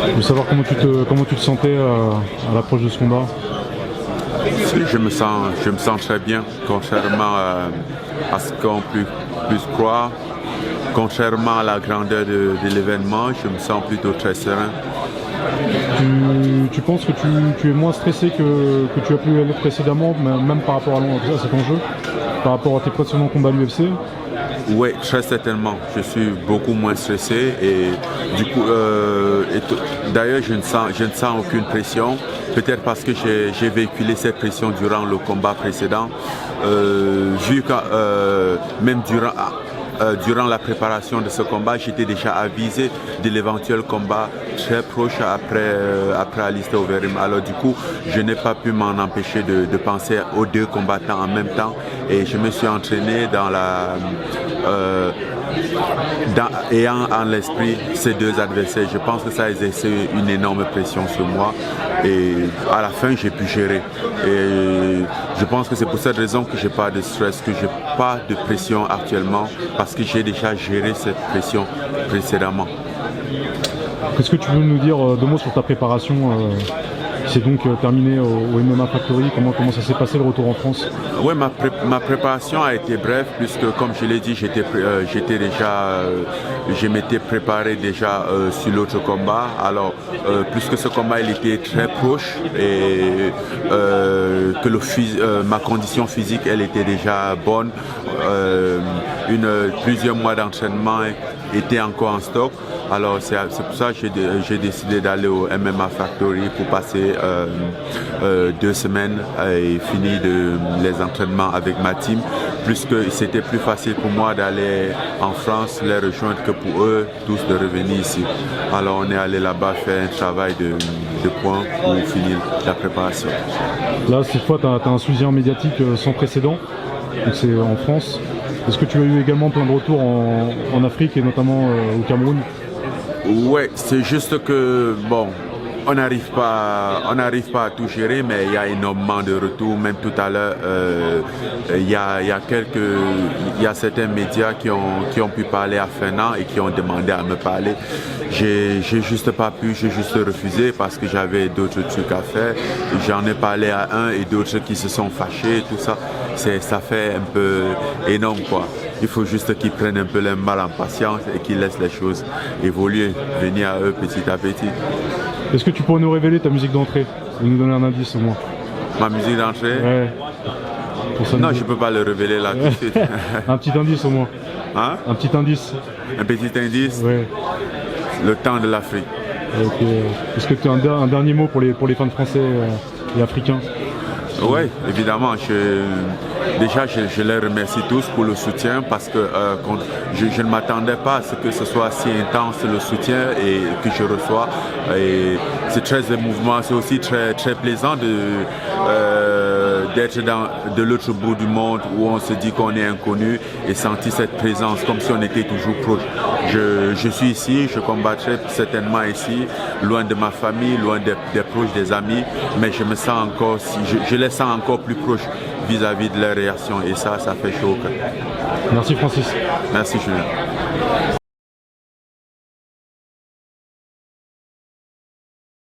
Je veux savoir comment tu te sentais à l'approche de ce combat. Je me sens très bien, contrairement à ce qu'on peut plus croire. Contrairement à la grandeur de l'événement, je me sens plutôt très serein. Tu penses que tu es moins stressé que tu as pu l'être précédemment, même par rapport à cet enjeu, par rapport à tes précédents combats à l'UFC? Oui, très certainement. Je suis beaucoup moins stressé et du coup, d'ailleurs, je ne sens aucune pression. Peut-être parce que j'ai véhiculé cette pression durant le combat précédent. Vu que même durant la préparation de ce combat, j'étais déjà avisé de l'éventuel combat très proche après Alistair Overeem. Alors du coup, je n'ai pas pu m'en empêcher de penser aux deux combattants en même temps et je me suis entraîné ayant en l'esprit ces deux adversaires. Je pense que ça a exercé une énorme pression sur moi et à la fin j'ai pu gérer. Et je pense que c'est pour cette raison que j'ai pas de stress, que j'ai pas de pression actuellement parce que j'ai déjà géré cette pression précédemment. Qu'est-ce que tu veux nous dire deux mots sur ta préparation qui s'est donc terminée au MMA Factory? Comment ça s'est passé le retour en France? Oui, ma préparation a été brève puisque, comme je l'ai dit, je m'étais préparé déjà sur l'autre combat. Alors, puisque ce combat il était très proche et que ma condition physique elle était déjà bonne, plusieurs mois d'entraînement étaient encore en stock. Alors c'est pour ça que j'ai décidé d'aller au MMA Factory pour passer 2 semaines et finir les entraînements avec ma team, puisque c'était plus facile pour moi d'aller en France, les rejoindre que pour eux tous de revenir ici. Alors on est allé là-bas faire un travail de points pour finir la préparation. Là cette fois tu as un soutien médiatique sans précédent, donc c'est en France. Est-ce que tu as eu également plein de retours en Afrique et notamment au Cameroun? Ouais, c'est juste que bon, on n'arrive pas à tout gérer, mais il y a énormément de retours. Même tout à l'heure, il y a certains médias qui ont pu parler à Fernand et qui ont demandé à me parler. J'ai juste pas pu, j'ai juste refusé parce que j'avais d'autres trucs à faire. J'en ai parlé à un et d'autres qui se sont fâchés et tout ça. Ça fait un peu énorme quoi. Il faut juste qu'ils prennent un peu les mal en patience et qu'ils laissent les choses évoluer, venir à eux petit à petit. Est-ce que tu pourrais nous révéler ta musique d'entrée ou nous donner un indice au moins? Ma musique d'entrée? Ouais. Non, je ne peux pas le révéler là tout de suite. Un petit indice au moins. Hein? Un petit indice. Un petit indice? Ouais. Le temps de l'Afrique. Ok. Est-ce que tu as un dernier mot pour les fans français et africains? Oui, évidemment. Je les remercie tous pour le soutien parce que je ne m'attendais pas à ce que ce soit si intense le soutien et que je reçois. Et c'est très émouvant, c'est aussi très, très plaisant d'être de l'autre bout du monde où on se dit qu'on est inconnu et sentir cette présence comme si on était toujours proche. Je suis ici, je combattrai certainement ici, loin de ma famille, loin des proches, des amis, mais je me sens encore, je les sens encore plus proches vis-à-vis de leur réaction et ça fait chaud au cœur. Merci Francis. Merci Julien.